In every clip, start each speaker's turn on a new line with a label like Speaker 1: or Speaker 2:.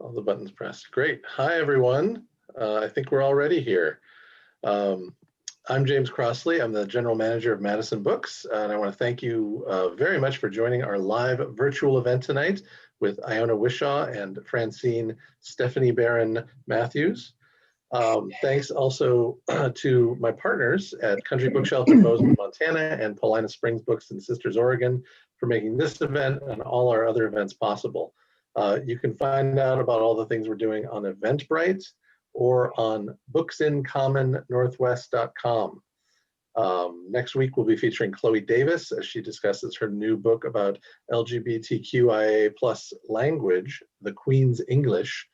Speaker 1: All the buttons pressed. Great. Hi, everyone. I think we're already here. I'm James Crossley. I'm the general manager of Madison Books, and I want to thank you very much for joining our live virtual event tonight with Iona Whishaw and Francine Stephanie Barron Mathews. Thanks also to my partners at Country Bookshelf in Bozeman, Montana, and Paulina Springs Books in Sisters, Oregon, for making this event and all our other events possible. You can find out about all the things we're doing on Eventbrite or on booksinCommonNorthwest.com. Next week, we'll be featuring Chloe Davis as she discusses her new book about LGBTQIA+ language, The Queen's English.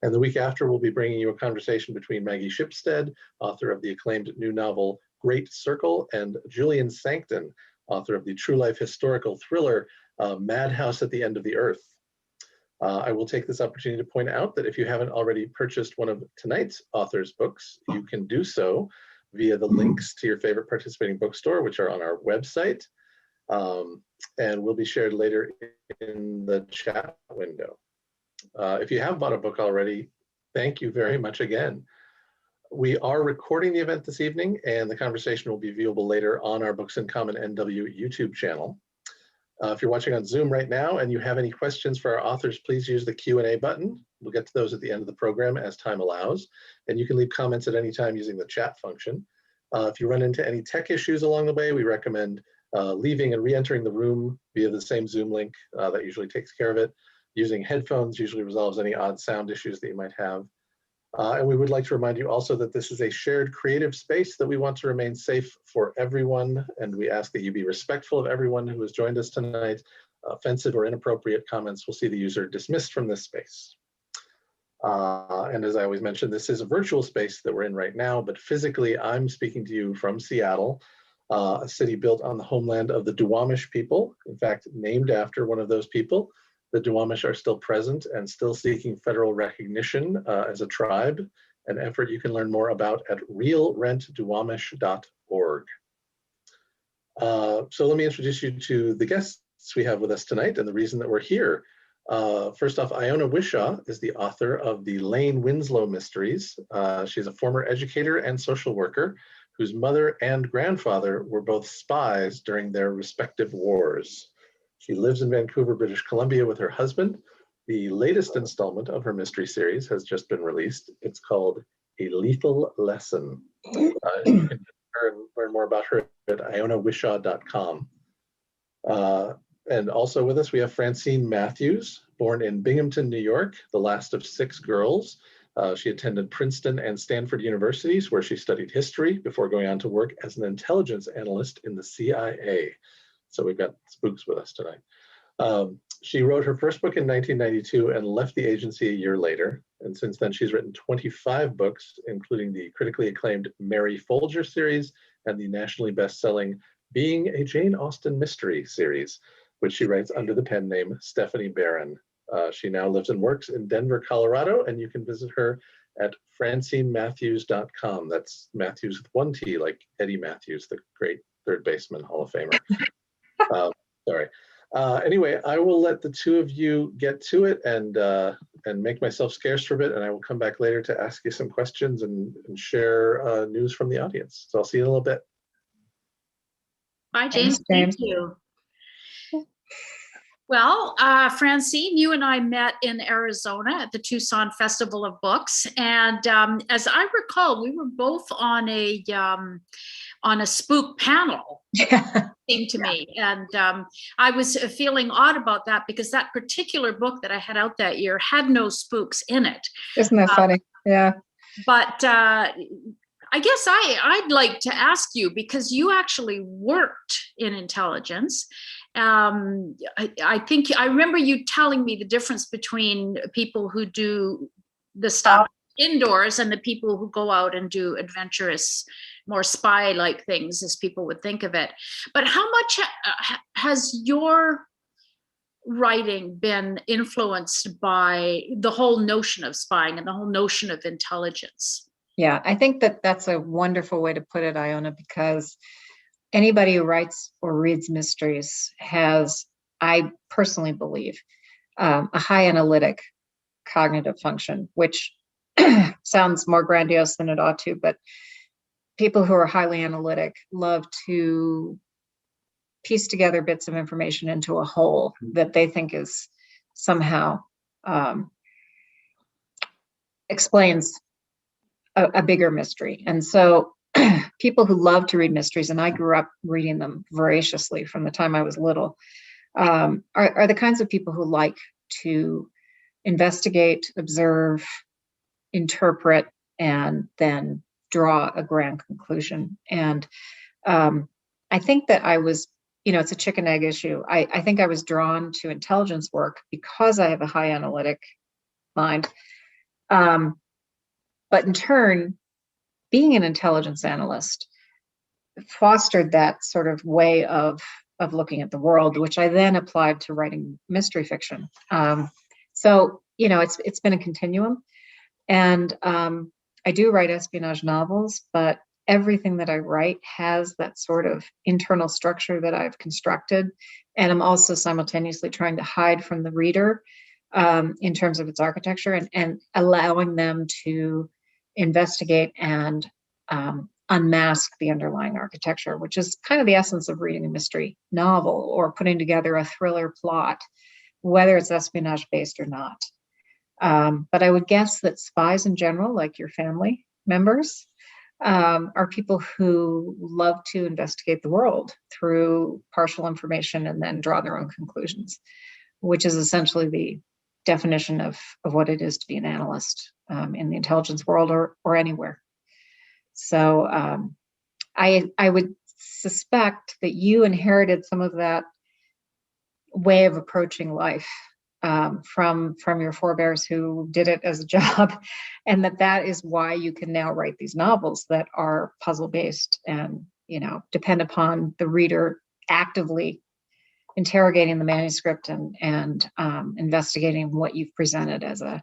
Speaker 1: And the week after, we'll be bringing you a conversation between Maggie Shipstead, author of the acclaimed new novel Great Circle, and Julian Sancton, author of the true life historical thriller Madhouse at the End of the Earth. I will take this opportunity to point out that if you haven't already purchased one of tonight's author's books, you can do so via the links to your favorite participating bookstore, which are on our website, and will be shared later in the chat window. If you have bought a book already, thank you very much again. We are recording the event this evening, and the conversation will be viewable later on our Books in Common NW YouTube channel. If you're watching on Zoom right now and you have any questions for our authors, please use the Q&A button. We'll get to those at the end of the program as time allows. And you can leave comments at any time using the chat function. If you run into any tech issues along the way, we recommend leaving and re-entering the room via the same Zoom link that usually takes care of it. Using headphones usually resolves any odd sound issues that you might have. And we would like to remind you also that this is a shared creative space that we want to remain safe for everyone, and we ask that you be respectful of everyone who has joined us tonight. Offensive or inappropriate comments will see the user dismissed from this space. And as I always mention, this is a virtual space that we're in right now, but physically I'm speaking to you from Seattle, a city built on the homeland of the Duwamish people, in fact, named after one of those people. The Duwamish are still present and still seeking federal recognition as a tribe, an effort you can learn more about at realrentduwamish.org. So let me introduce you to the guests we have with us tonight and the reason that we're here. First off, Iona Whishaw is the author of the Lane Winslow Mysteries. She's a former educator and social worker whose mother and grandfather were both spies during their respective wars. She lives in Vancouver, British Columbia with her husband. The latest installment of her mystery series has just been released. It's called A Lethal Lesson. You can learn more about her at ionawhishaw.com. And also with us, we have Francine Matthews, born in Binghamton, New York, the last of 6 girls. She attended Princeton and Stanford universities, where she studied history before going on to work as an intelligence analyst in the CIA. So we've got spooks with us tonight. She wrote her first book in 1992 and left the agency a year later. And since then, she's written 25 books, including the critically acclaimed Mary Folger series and the nationally best-selling Being a Jane Austen Mystery series, which she writes under the pen name Stephanie Barron. She now lives and works in Denver, Colorado, and you can visit her at francinematthews.com. That's Matthews with 1 T, like Eddie Matthews, the great third baseman, Hall of Famer. Sorry. Anyway, I will let the two of you get to it and make myself scarce for a bit, and I will come back later to ask you some questions and share news from the audience. So I'll see you in a little bit.
Speaker 2: Bye, James. Thank you. Well, Francine, you and I met in Arizona at the Tucson Festival of Books, and as I recall, we were both on a spook panel. Seemed to me, and I was feeling odd about that because that particular book that I had out that year had no spooks in it.
Speaker 3: Isn't that funny? Yeah.
Speaker 2: But I guess I'd like to ask you, because you actually worked in intelligence. I think I remember you telling me the difference between people who do the stuff indoors and the people who go out and do adventurous, more spy-like things, as people would think of it. But how much has your writing been influenced by the whole notion of spying and the whole notion of intelligence?
Speaker 3: Yeah, I think that's a wonderful way to put it, Iona, because anybody who writes or reads mysteries has, I personally believe, a high analytic cognitive function, which sounds more grandiose than it ought to, but people who are highly analytic love to piece together bits of information into a whole that they think is somehow explains a bigger mystery. And so people who love to read mysteries, and I grew up reading them voraciously from the time I was little, are the kinds of people who like to investigate, observe, interpret, and then draw a grand conclusion. And I think that I was, it's a chicken egg issue. I think I was drawn to intelligence work because I have a high analytic mind. But in turn, being an intelligence analyst fostered that sort of way of looking at the world, which I then applied to writing mystery fiction. So, it's been a continuum. And I do write espionage novels, but everything that I write has that sort of internal structure that I've constructed. And I'm also simultaneously trying to hide from the reader in terms of its architecture and allowing them to investigate and unmask the underlying architecture, which is kind of the essence of reading a mystery novel or putting together a thriller plot, whether it's espionage based or not. But I would guess that spies in general, like your family members, are people who love to investigate the world through partial information and then draw their own conclusions, which is essentially the definition of what it is to be an analyst in the intelligence world or anywhere. So I would suspect that you inherited some of that way of approaching life from your forebears who did it as a job, and that is why you can now write these novels that are puzzle based and depend upon the reader actively interrogating the manuscript and investigating what you've presented as a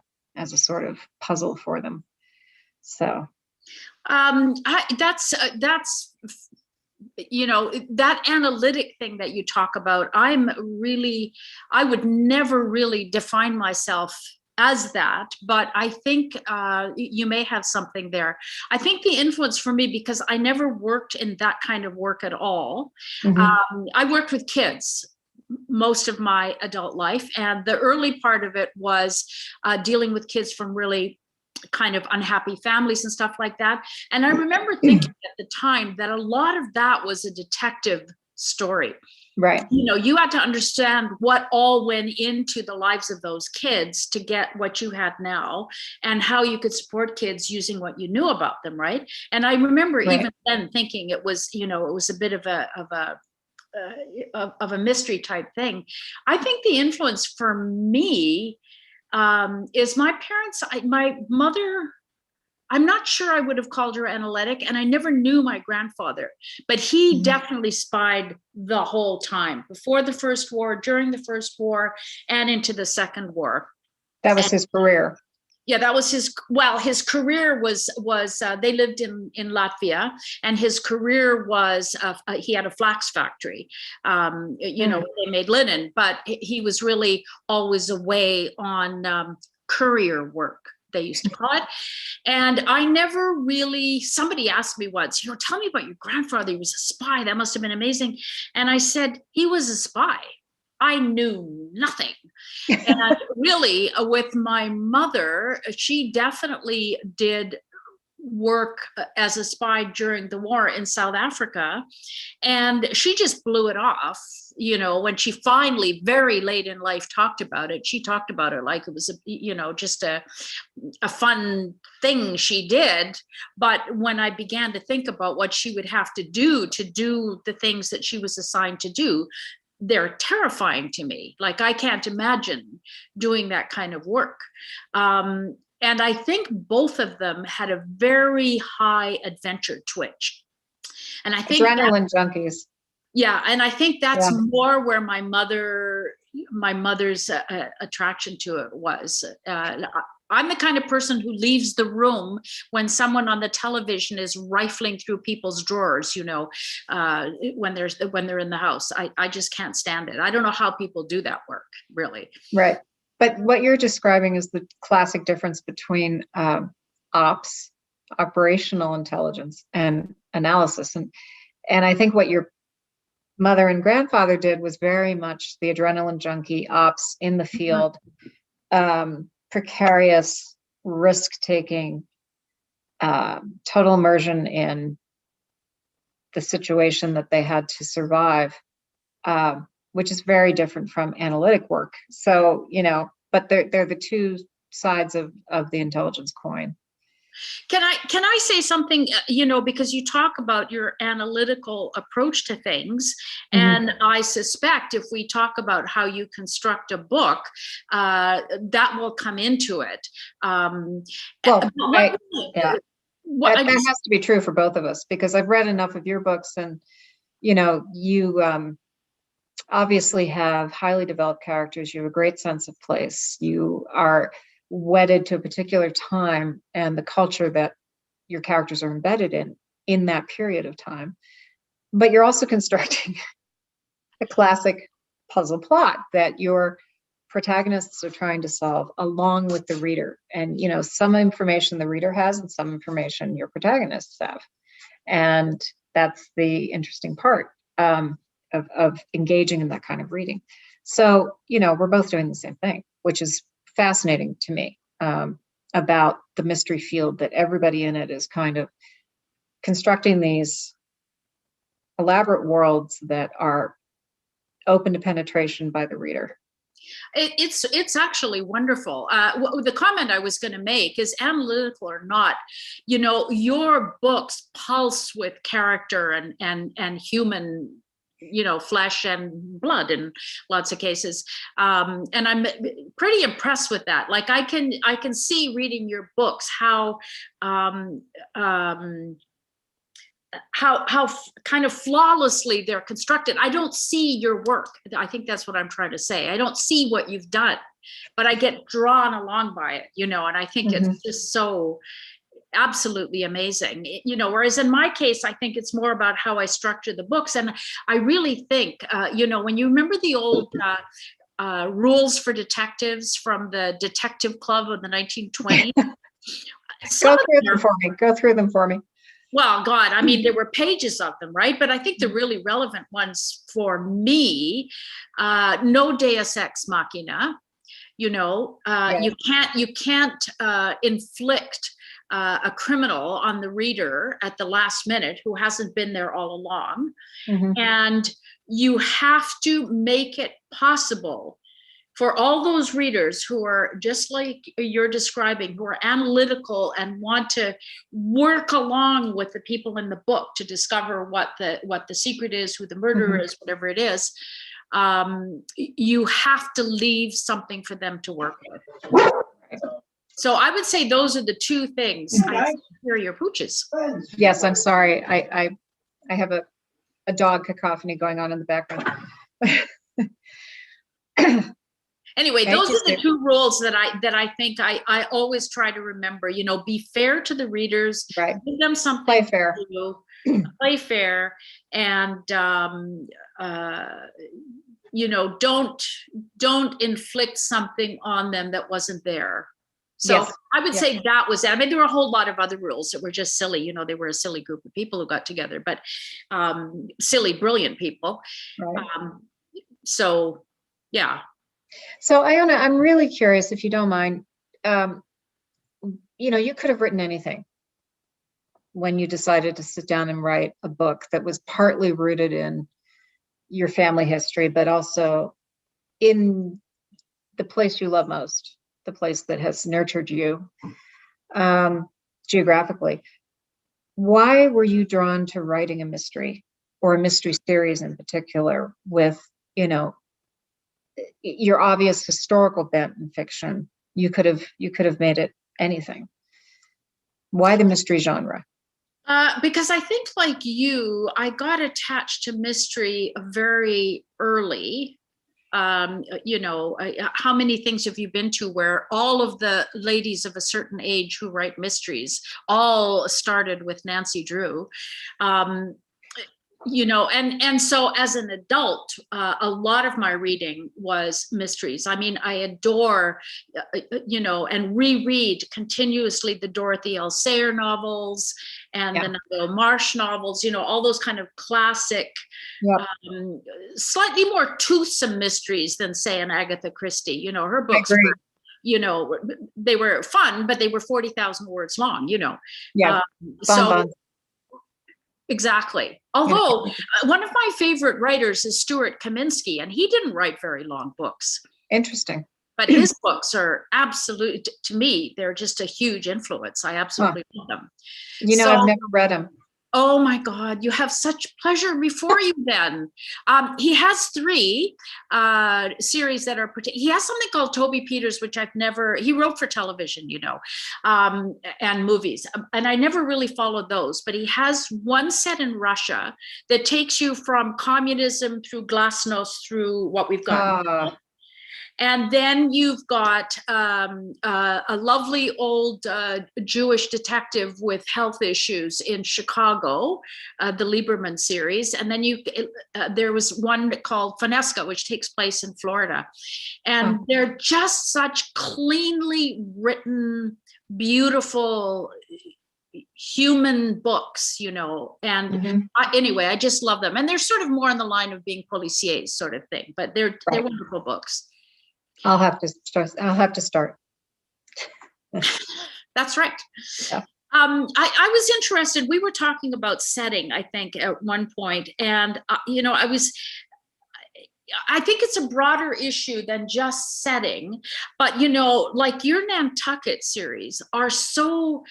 Speaker 3: sort of puzzle for them. So
Speaker 2: that analytic thing that you talk about, I would never really define myself as that, but I think you may have something there. I think the influence for me, because I never worked in that kind of work at all. Mm-hmm. I worked with kids most of my adult life, and the early part of it was dealing with kids from really kind of unhappy families and stuff like that. And I remember thinking at the time that a lot of that was a detective story.
Speaker 3: Right.
Speaker 2: You had to understand what all went into the lives of those kids to get what you had now, and how you could support kids using what you knew about them. Right. And I remember even then thinking it was, it was a bit of a mystery type thing. I think the influence for me is my parents. My mother, I'm not sure I would have called her analytic, and I never knew my grandfather, but he definitely spied the whole time, before the First War, during the First War, and into the Second War.
Speaker 3: That was his career.
Speaker 2: Yeah, that was his career was they lived in Latvia, and his career was he had a flax factory, they made linen, but he was really always away on courier work, they used to call it. And I never really, somebody asked me once, tell me about your grandfather, he was a spy, that must have been amazing. And I said, he was a spy. I knew nothing. And really, with my mother, she definitely did work as a spy during the war in South Africa. And she just blew it off. When she finally, very late in life, talked about it, she talked about it like it was, just a fun thing she did. But when I began to think about what she would have to do the things that she was assigned to do, they're terrifying to me. Like, I can't imagine doing that kind of work. And I think both of them had a very high adventure twitch. And I think
Speaker 3: adrenaline junkies.
Speaker 2: Yeah. And I think that's more where my mother's attraction to it was. I'm the kind of person who leaves the room when someone on the television is rifling through people's drawers, when they're in the house. I just can't stand it. I don't know how people do that work, really.
Speaker 3: Right. But what you're describing is the classic difference between operational intelligence, and analysis. And I think what your mother and grandfather did was very much the adrenaline junkie, ops in the field, precarious, risk-taking, total immersion in the situation that they had to survive, which is very different from analytic work. So, but they're the two sides of the intelligence coin.
Speaker 2: Can I say something, because you talk about your analytical approach to things, and I suspect if we talk about how you construct a book, that will come into it.
Speaker 3: That has to be true for both of us, because I've read enough of your books, and you obviously have highly developed characters. You have a great sense of place. You are wedded to a particular time and the culture that your characters are embedded in that period of time. But you're also constructing a classic puzzle plot that your protagonists are trying to solve along with the reader. And, some information the reader has and some information your protagonists have. And that's the interesting part of engaging in that kind of reading. So, we're both doing the same thing, which is fascinating to me, about the mystery field, that everybody in it is kind of constructing these elaborate worlds that are open to penetration by the reader.
Speaker 2: It's actually wonderful. The comment I was going to make is, analytical or not, your books pulse with character and human, flesh and blood in lots of cases. And I'm pretty impressed with that. Like I can see reading your books how kind of flawlessly they're constructed. I don't see your work. I think that's what I'm trying to say. I don't see what you've done, but I get drawn along by it, and I think it's just so absolutely amazing, whereas in my case, I think it's more about how I structure the books. And I really think, when you remember the old rules for detectives from the Detective Club of the 1920s.
Speaker 3: Go through them for me.
Speaker 2: Well, God, I mean, there were pages of them, right? But I think the really relevant ones for me, no deus ex machina, you can't inflict a criminal on the reader at the last minute who hasn't been there all along. And you have to make it possible for all those readers who are just like you're describing, who are analytical and want to work along with the people in the book to discover what the secret is, who the murderer is, whatever it is. You have to leave something for them to work with. So I would say those are the two things. I hear your pooches.
Speaker 3: Yes, I'm sorry. I have a dog cacophony going on in the background.
Speaker 2: Anyway, those are the two rules that I think I always try to remember. Be fair to the readers,
Speaker 3: right?
Speaker 2: Give them something.
Speaker 3: Play fair.
Speaker 2: Play fair, and don't inflict something on them that wasn't there. So yes. I would say that was, I mean, there were a whole lot of other rules that were just silly. They were a silly group of people who got together, but silly, brilliant people. Right. So, yeah.
Speaker 3: So Iona, I'm really curious, if you don't mind, you could have written anything when you decided to sit down and write a book that was partly rooted in your family history, but also in the place you love most, the place that has nurtured you geographically. Why were you drawn to writing a mystery, or a mystery series in particular, with, your obvious historical bent in fiction? You could have made it anything. Why the mystery genre?
Speaker 2: Because I think, like you, I got attached to mystery very early. How many things have you been to where all of the ladies of a certain age who write mysteries all started with Nancy Drew? And so as an adult, a lot of my reading was mysteries. I mean, I adore, and reread continuously the Dorothy L. Sayre novels and the Nigel Marsh novels, all those kind of classic, slightly more toothsome mysteries than, say, an Agatha Christie. Her books were, they were fun, but they were 40,000 words long, so exactly. Although one of my favorite writers is Stuart Kaminsky, and he didn't write very long books.
Speaker 3: Interesting.
Speaker 2: But his books are absolutely, to me, they're just a huge influence. I absolutely love them.
Speaker 3: I've never read them.
Speaker 2: Oh my God, you have such pleasure before you then. He has 3 series that are, he has something called Toby Peters, which he wrote for television, and movies. And I never really followed those, but he has one set in Russia that takes you from communism through glasnost through what we've got. And then you've got a lovely old Jewish detective with health issues in Chicago, the Lieberman series. And then there was one called Finesca, which takes place in Florida. And they're just such cleanly written, beautiful human books, and anyway, I just love them. And they're sort of more on the line of being policiers sort of thing, but they're wonderful books.
Speaker 3: I'll have to start.
Speaker 2: That's right.
Speaker 3: Yeah.
Speaker 2: I was interested. We were talking about setting, I think, at one point, and I think it's a broader issue than just setting, but like your Nantucket series are so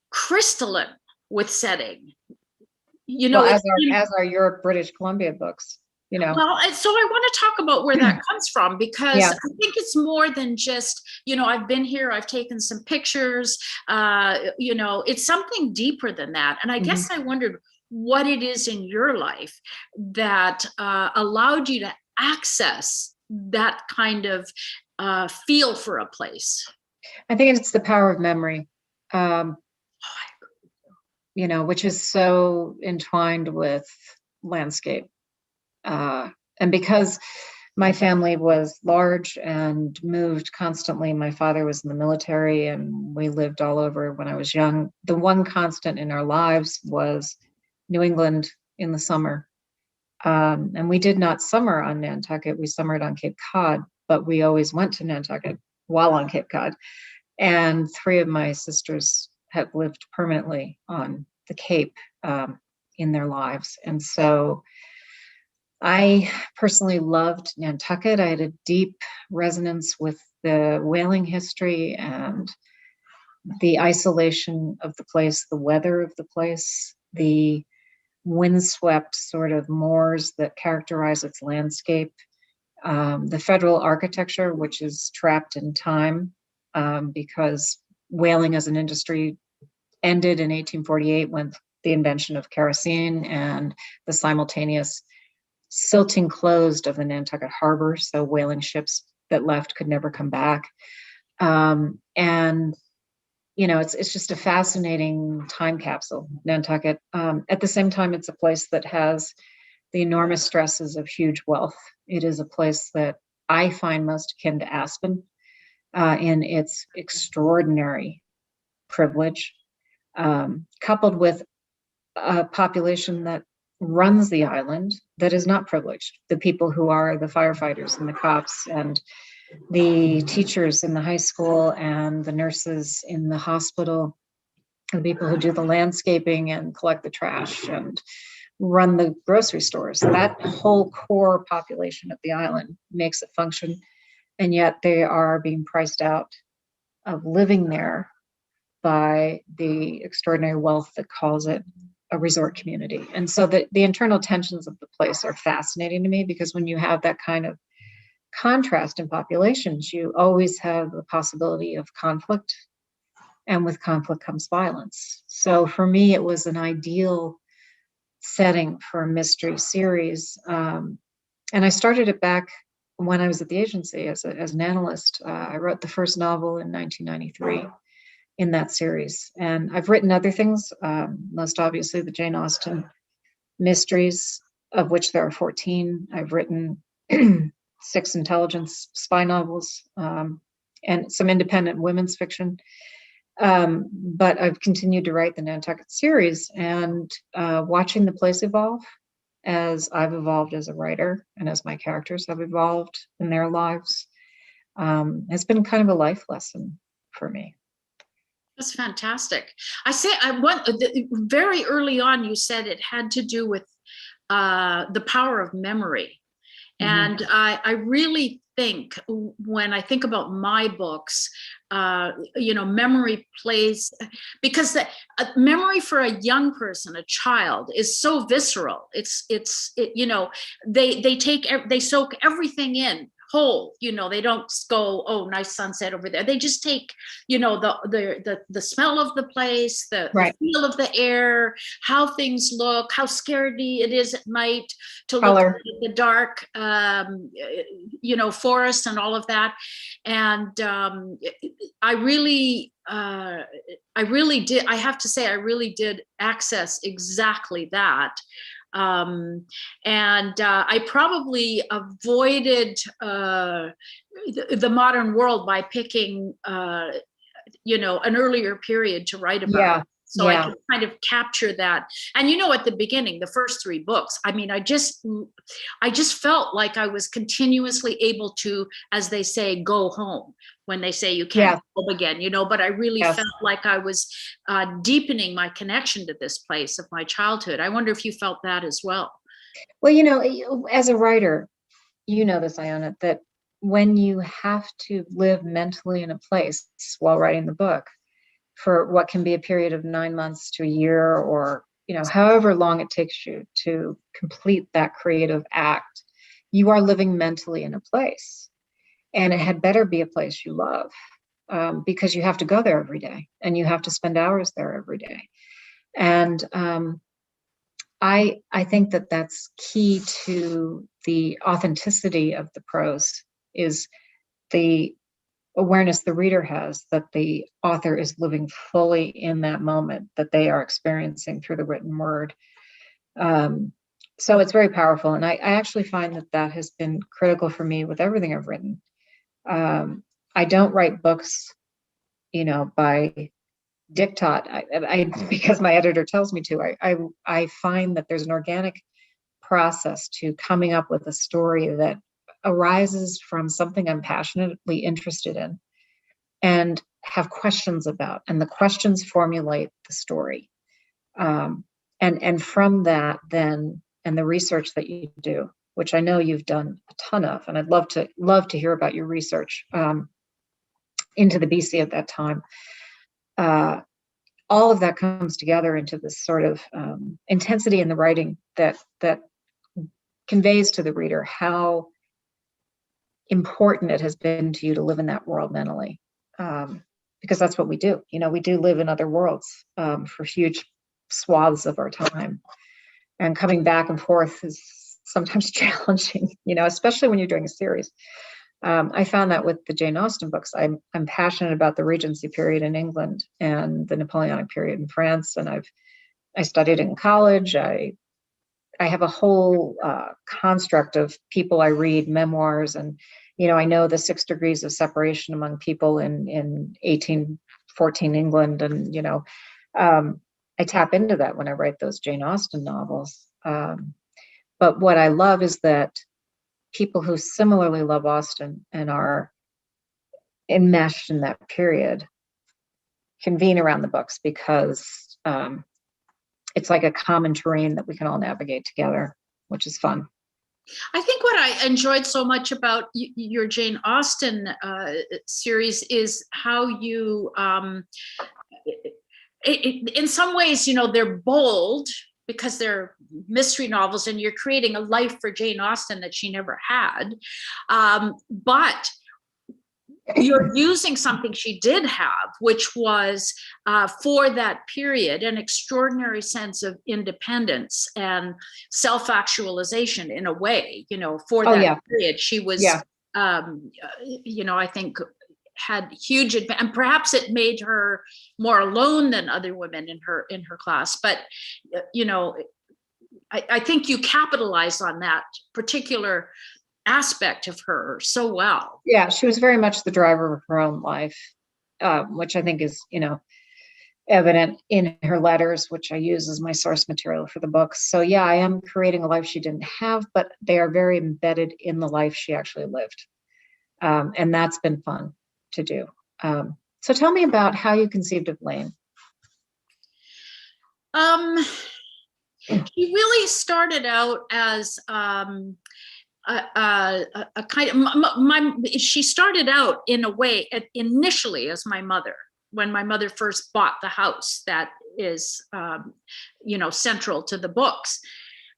Speaker 2: crystalline with setting.
Speaker 3: As are your British Columbia books.
Speaker 2: Well, so I want to talk about where that comes from, because I think it's more than just, I've been here, I've taken some pictures, it's something deeper than that. And I guess I wondered what it is in your life that allowed you to access that kind of feel for a place.
Speaker 3: I think it's the power of memory, which is so entwined with landscape. And because my family was large and moved constantly, my father was in the military and we lived all over when I was young. The one constant in our lives was New England in the summer. And we did not summer on Nantucket. We summered on Cape Cod, but we always went to Nantucket while on Cape Cod. And 3 of my sisters have lived permanently on the Cape in their lives. And so I personally loved Nantucket. I had a deep resonance with the whaling history and the isolation of the place, the weather of the place, the windswept sort of moors that characterize its landscape, the federal architecture, which is trapped in time because whaling as an industry ended in 1848 with the invention of kerosene and the simultaneous silting closed of the Nantucket harbor, so whaling ships that left could never come back. And it's just a fascinating time capsule, Nantucket. At the same time, it's a place that has the enormous stresses of huge wealth. It is a place that I find most akin to Aspen in its extraordinary privilege, coupled with a population that runs the island that is not privileged. The people who are the firefighters and the cops and the teachers in the high school and the nurses in the hospital, the people who do the landscaping and collect the trash and run the grocery stores. That whole core population of the island makes it function. And yet they are being priced out of living there by the extraordinary wealth that calls it a resort community. And so the internal tensions of the place are fascinating to me, because when you have that kind of contrast in populations, you always have the possibility of conflict, and with conflict comes violence. So for me, it was an ideal setting for a mystery series. And I started it back when I was at the agency as an analyst. I wrote the first novel in 1993. In that series. And I've written other things, most obviously the Jane Austen mysteries, of which there are 14. I've written 6 intelligence spy novels, and some independent women's fiction. But I've continued to write the Nantucket series, and watching the place evolve as I've evolved as a writer and as my characters have evolved in their lives, has been kind of a life lesson for me.
Speaker 2: That's fantastic. I want very early on, you said it had to do with the power of memory. And I really think when I think about my books, memory plays, because the memory for a young person, a child, is so visceral. They soak everything in whole. They don't go, oh, nice sunset over there. They just take, the smell of the place, the feel of the air, how things look, how scary it is at night to look at the dark, forest and all of that. And I really did. I have to say, I really did access exactly that. And I probably avoided the modern world by picking, an earlier period to write about. So I could kind of capture that. And at the beginning, the first 3 books, I mean, I just felt like I was continuously able to, as they say, go home, when they say you can't go home again, but I really felt like I was deepening my connection to this place of my childhood. I wonder if you felt that as well.
Speaker 3: Well, as a writer, this, Iona, that when you have to live mentally in a place while writing the book for what can be a period of 9 months to a year, or however long it takes you to complete that creative act, you are living mentally in a place, and it had better be a place you love, because you have to go there every day and you have to spend hours there every day. And I think that that's key to the authenticity of the prose, is the awareness the reader has that the author is living fully in that moment that they are experiencing through the written word. So it's very powerful. And I actually find that has been critical for me with everything I've written. I don't write books, by diktat, because my editor tells me to. I find that there's an organic process to coming up with a story that arises from something I'm passionately interested in and have questions about, and the questions formulate the story. And from that then, and the research that you do, which I know you've done a ton of, and I'd love to hear about your research into the BC at that time. All of that comes together into this sort of intensity in the writing that conveys to the reader how important it has been to you to live in that world mentally, because that's what we do. We do live in other worlds for huge swaths of our time, and coming back and forth is sometimes challenging, especially when you're doing a series. I found that with the Jane Austen books. I'm passionate about the Regency period in England and the Napoleonic period in France, and I studied it in college. I have a whole construct of people I read, memoirs, and I know the 6 degrees of separation among people in 1814 England, and I tap into that when I write those Jane Austen novels. But what I love is that people who similarly love Austen and are enmeshed in that period convene around the books, because it's like a common terrain that we can all navigate together, which is fun.
Speaker 2: I think what I enjoyed so much about your Jane Austen series is how you, in some ways, they're bold because they're mystery novels and you're creating a life for Jane Austen that she never had. But you're using something she did have, which was for that period, an extraordinary sense of independence and self-actualization in a way, for that period. She was, I think had huge, and perhaps it made her more alone than other women in her class. But, I think you capitalize on that particular aspect of her so well.
Speaker 3: Yeah, she was very much the driver of her own life, which I think is, evident in her letters, which I use as my source material for the book. So yeah, I am creating a life she didn't have, but they are very embedded in the life she actually lived. And that's been fun to do. So tell me about how you conceived of Lane.
Speaker 2: He really started out as a kind of she started out in a way initially as my mother, when my mother first bought the house that is central to the books,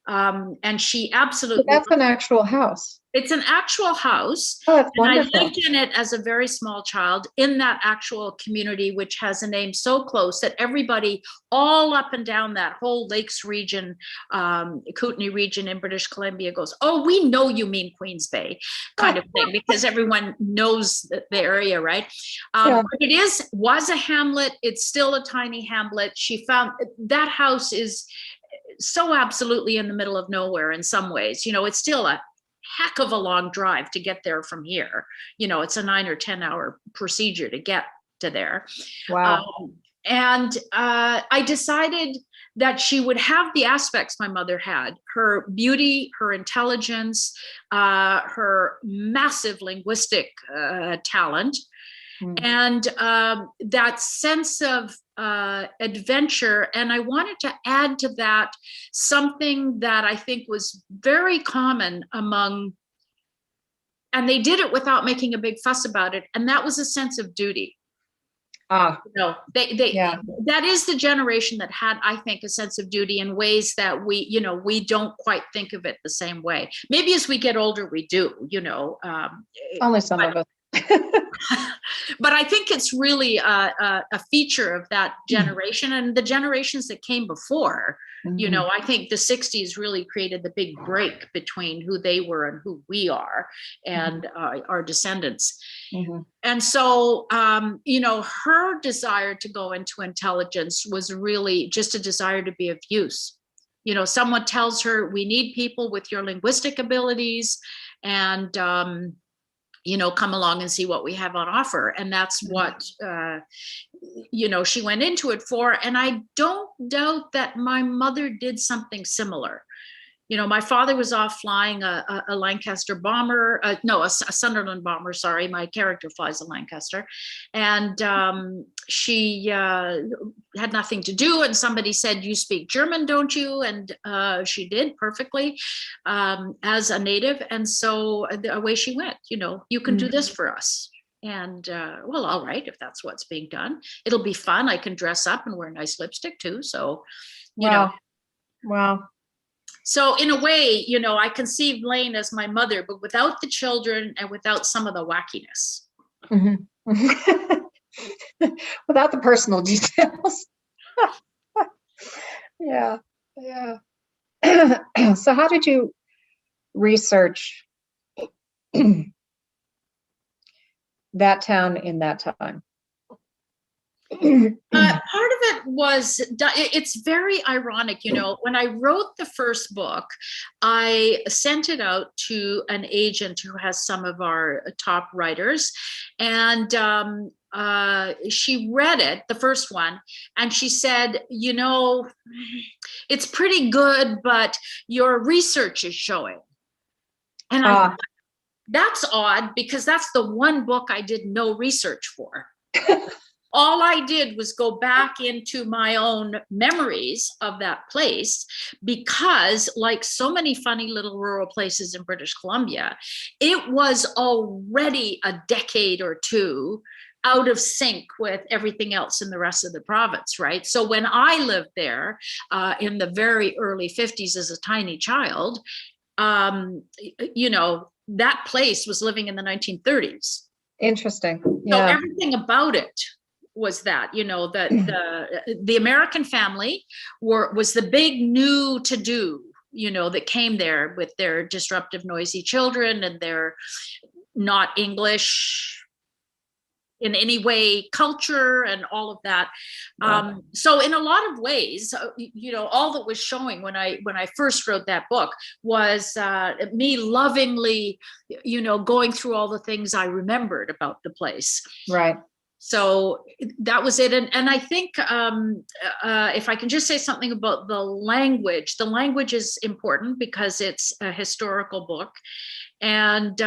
Speaker 2: and she absolutely,
Speaker 3: so that's an actual house.
Speaker 2: It's an actual house.
Speaker 3: Oh, that's
Speaker 2: and
Speaker 3: wonderful.
Speaker 2: I lived in it as a very small child in that actual community, which has a name so close that everybody all up and down that whole Lakes region, Kootenay region in British Columbia goes, oh, we know you mean Queens Bay kind of thing, because everyone knows the area, right?
Speaker 3: Yeah.
Speaker 2: But it was a hamlet. It's still a tiny hamlet. She found that house is so absolutely in the middle of nowhere in some ways. It's still a heck of a long drive to get there from here. It's a 9 or 10 hour procedure to get to there.
Speaker 3: Wow.
Speaker 2: And I decided that she would have the aspects my mother had: her beauty, her intelligence, her massive linguistic talent, and that sense of adventure. And I wanted to add to that something that I think was very common among, and they did it without making a big fuss about it, and that was a sense of duty. That is the generation that had, I think, a sense of duty in ways that we don't quite think of it the same way. Maybe as we get older, we do,
Speaker 3: only some of us.
Speaker 2: But I think it's really a feature of that generation and the generations that came before. I think the 60s really created the big break between who they were and who we are, and our descendants. And so, her desire to go into intelligence was really just a desire to be of use. Someone tells her, we need people with your linguistic abilities, and come along and see what we have on offer. And that's what, she went into it for. And I don't doubt that my mother did something similar. My father was off flying a Lancaster bomber, a Sunderland bomber, sorry. My character flies a Lancaster. And she had nothing to do. And somebody said, you speak German, don't you? And she did perfectly as a native. And so away she went, you can do this for us. And well, all right, if that's what's being done, it'll be fun. I can dress up and wear nice lipstick too. So,
Speaker 3: Wow.
Speaker 2: So in a way, I conceived Lane as my mother, but without the children and without some of the wackiness.
Speaker 3: Without the personal details. Yeah. So how did you research that town in that time?
Speaker 2: Part of it was, it's very ironic, when I wrote the first book, I sent it out to an agent who has some of our top writers, and she read it, the first one, and she said, it's pretty good, but your research is showing. And I thought, that's odd, because that's the one book I did no research for. All I did was go back into my own memories of that place, because, like so many funny little rural places in British Columbia, it was already a decade or two out of sync with everything else in the rest of the province, right? So when I lived there in the very early 50s as a tiny child, that place was living in the 1930s.
Speaker 3: Interesting.
Speaker 2: So everything about it was that, the American family was the big new to do, that came there with their disruptive, noisy children and their not English in any way culture and all of that.
Speaker 3: Right.
Speaker 2: So in a lot of ways, all that was showing when I first wrote that book was me lovingly, going through all the things I remembered about the place.
Speaker 3: Right.
Speaker 2: So that was it. And I think if I can just say something about the language is important because it's a historical book. And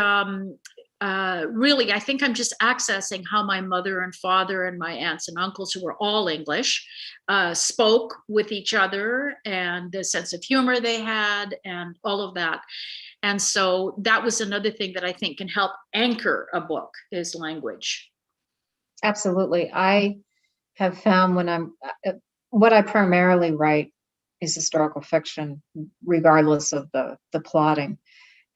Speaker 2: really, I think I'm just accessing how my mother and father and my aunts and uncles, who were all English, spoke with each other, and the sense of humor they had and all of that. And so that was another thing that I think can help anchor a book is language.
Speaker 3: Absolutely. I have found what I primarily write is historical fiction, regardless of the plotting.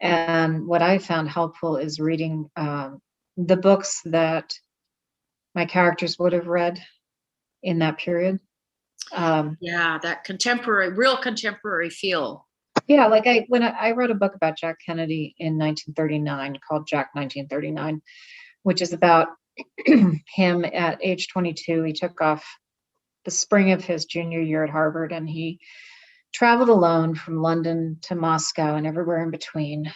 Speaker 3: And what I found helpful is reading the books that my characters would have read in that period.
Speaker 2: That real contemporary feel.
Speaker 3: Yeah, like when I wrote a book about Jack Kennedy in 1939 called Jack 1939, which is about him at age 22. He took off the spring of his junior year at Harvard, and he traveled alone from London to Moscow and everywhere in between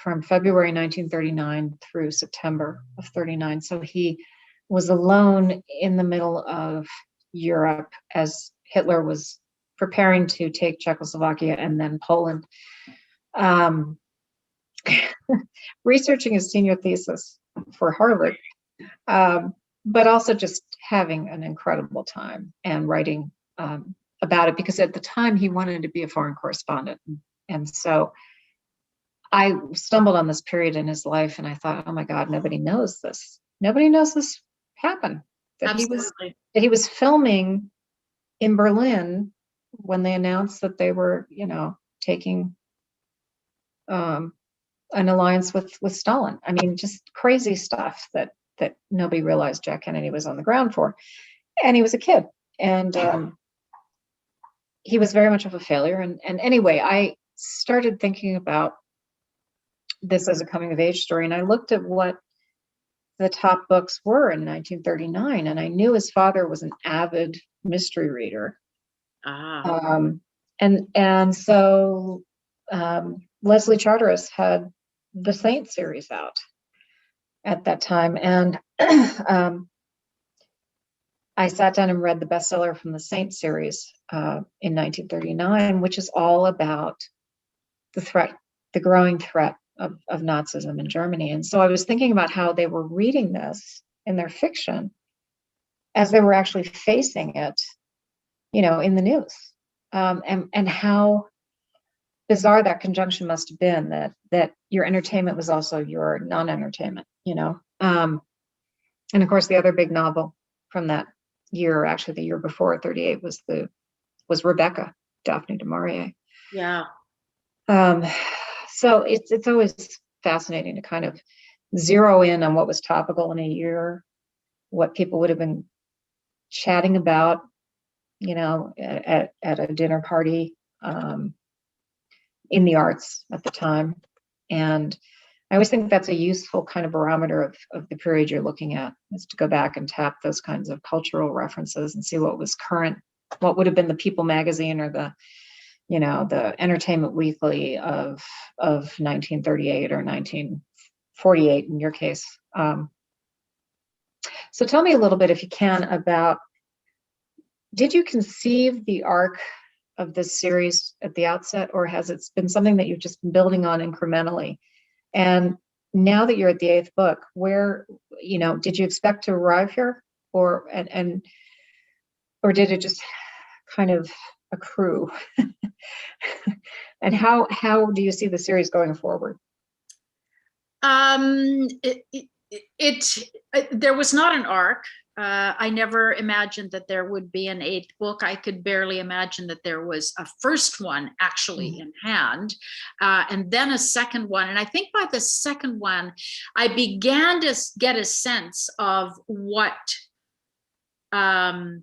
Speaker 3: from February 1939 through September of 39. So he was alone in the middle of Europe as Hitler was preparing to take Czechoslovakia and then Poland. Researching his senior thesis for Harvard, but also just having an incredible time and writing about it, because at the time he wanted to be a foreign correspondent. And so I stumbled on this period in his life and I thought, oh my God, nobody knows this. Nobody knows this happened. That he was filming in Berlin when they announced that they were, taking an alliance with Stalin. I mean, just crazy stuff that nobody realized Jack Kennedy was on the ground for. And he was a kid. And he was very much of a failure. And anyway, I started thinking about this as a coming of age story. And I looked at what the top books were in 1939. And I knew his father was an avid mystery reader. And so Leslie Charteris had the Saint series out at that time. And I sat down and read the bestseller from the Saint series in 1939, which is all about the growing threat of Nazism in Germany. And so I was thinking about how they were reading this in their fiction as they were actually facing it, in the news, and how bizarre that conjunction must have been, that your entertainment was also your non-entertainment, and of course the other big novel from that year, actually the year before, 38, was Rebecca, Daphne du Maurier.
Speaker 2: Yeah.
Speaker 3: So it's always fascinating to kind of zero in on what was topical in a year, what people would have been chatting about, at a dinner party, in the arts at the time. And I always think that's a useful kind of barometer of the period you're looking at, is to go back and tap those kinds of cultural references and see what was current, what would have been the People magazine or the Entertainment Weekly of 1938 or 1948 in your case. So tell me a little bit, if you can, about, did you conceive the arc of this series at the outset, or has it been something that you've just been building on incrementally? And now that you're at the 8th book, where, did you expect to arrive here, or did it just kind of accrue? And how do you see the series going forward?
Speaker 2: There was not an arc. I never imagined that there would be an 8th book. I could barely imagine that there was a first one actually in hand, and then a second one. And I think by the second one, I began to get a sense of what the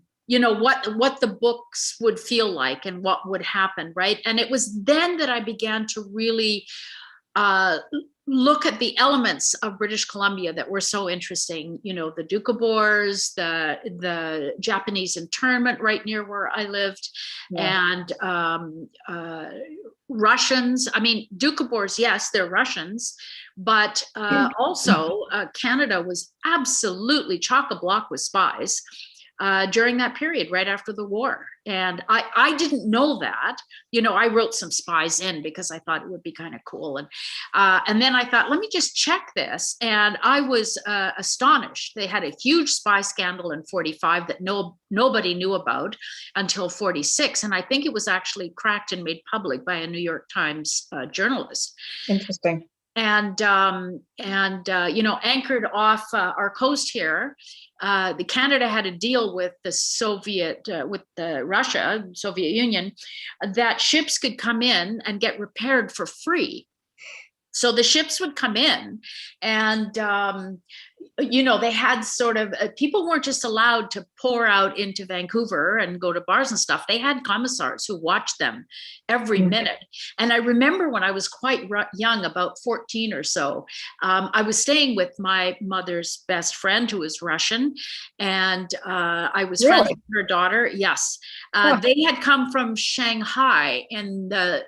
Speaker 2: books would feel like and what would happen, right? And it was then that I began to really look at the elements of British Columbia that were so interesting. You know, the Doukhobors, the Japanese internment right near where I lived, and Russians. I mean, Doukhobors, yes, they're Russians, but also Canada was absolutely chock-a-block with spies during that period, right after the war. And I didn't know that. You know, I wrote some spies in because I thought it would be kind of cool. And then I thought, let me just check this. And I was astonished. They had a huge spy scandal in 45 that nobody knew about until 46. And I think it was actually cracked and made public by a New York Times journalist.
Speaker 3: Interesting.
Speaker 2: And you know, anchored off our coast here, the Canada had a deal with the Russia, Soviet Union, that ships could come in and get repaired for free. So the ships would come in, and you know, they had sort of people weren't just allowed to pour out into Vancouver and go to bars and stuff. They had commissars who watched them every minute. And I remember when I was quite young, about 14 or so, I was staying with my mother's best friend who was Russian, and I was friends with her daughter. Yes, they had come from Shanghai in the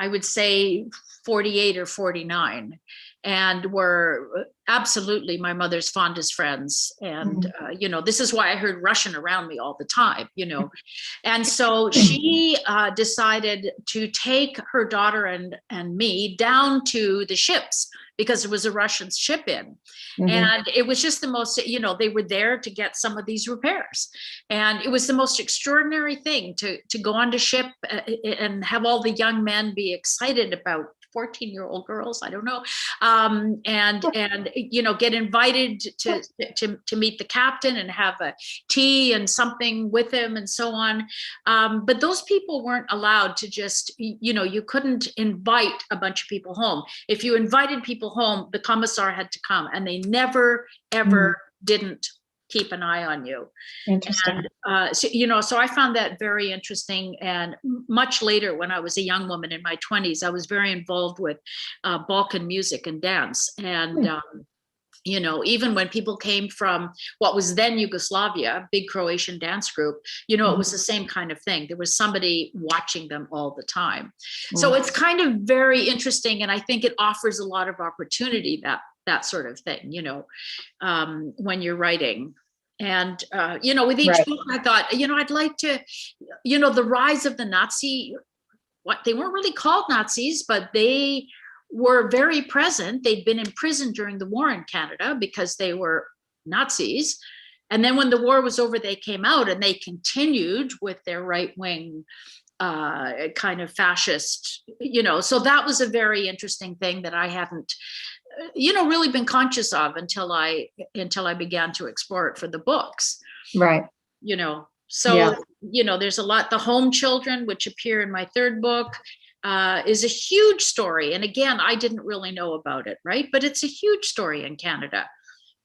Speaker 2: I would say 48 or 49, and were absolutely my mother's fondest friends. And, you know, this is why I heard Russian around me all the time, you know. And so she decided to take her daughter and me down to the ships, because there was a Russian ship in. And it was just the most, you know, they were there to get some of these repairs. And it was the most extraordinary thing to go on to ship and have all the young men be excited about 14-year-old girls, I don't know, and you know, get invited to meet the captain and have a tea and something with him and so on. But those people weren't allowed to just, you know, you couldn't invite a bunch of people home. If you invited people home, the commissar had to come, and they never, ever didn't keep an eye on you.
Speaker 3: Interesting.
Speaker 2: And, so, you know, so I found that very interesting. And much later, when I was a young woman in my 20s, I was very involved with Balkan music and dance. And, you know, even when people came from what was then Yugoslavia, big Croatian dance group, you know, it was the same kind of thing. There was somebody watching them all the time. So it's kind of very interesting. And I think it offers a lot of opportunity, that sort of thing, you know, when you're writing. And, you know, with each book, I thought, you know, I'd like to, you know, the rise of the Nazi, they weren't really called Nazis, but they were very present. They'd been in prison during the war in Canada because they were Nazis. And then when the war was over, they came out and they continued with their right-wing kind of fascist, you know, so that was a very interesting thing that I hadn't, you know, really been conscious of until I began to explore it for the books.
Speaker 3: Right.
Speaker 2: You know, so, you know, there's a lot. The Home Children, which appear in my third book, is a huge story. And again, I didn't really know about it, right? But it's a huge story in Canada,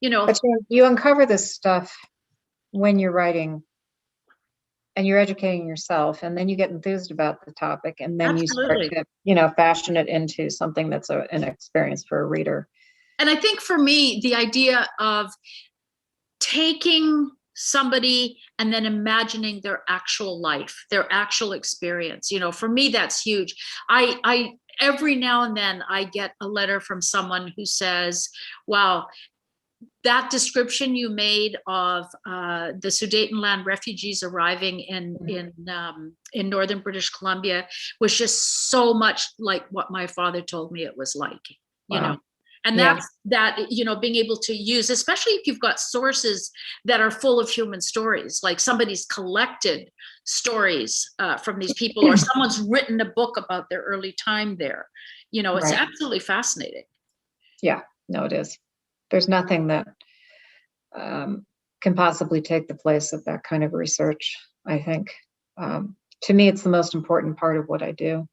Speaker 2: you know.
Speaker 3: But you uncover this stuff when you're writing and you're educating yourself, and then you get enthused about the topic, and then you start to, you know, fashion it into something that's an experience for a reader.
Speaker 2: And I think for me, the idea of taking somebody and then imagining their actual life, their actual experience, you know, for me, that's huge. I every now and then I get a letter from someone who says, wow, that description you made of the Sudetenland refugees arriving in northern British Columbia was just so much like what my father told me it was like, you know. And that's that, you know, being able to use, especially if you've got sources that are full of human stories, like somebody's collected stories from these people, or someone's written a book about their early time there. You know, it's absolutely fascinating.
Speaker 3: Yeah, no, it is. There's nothing that can possibly take the place of that kind of research, I think. To me, it's the most important part of what I do.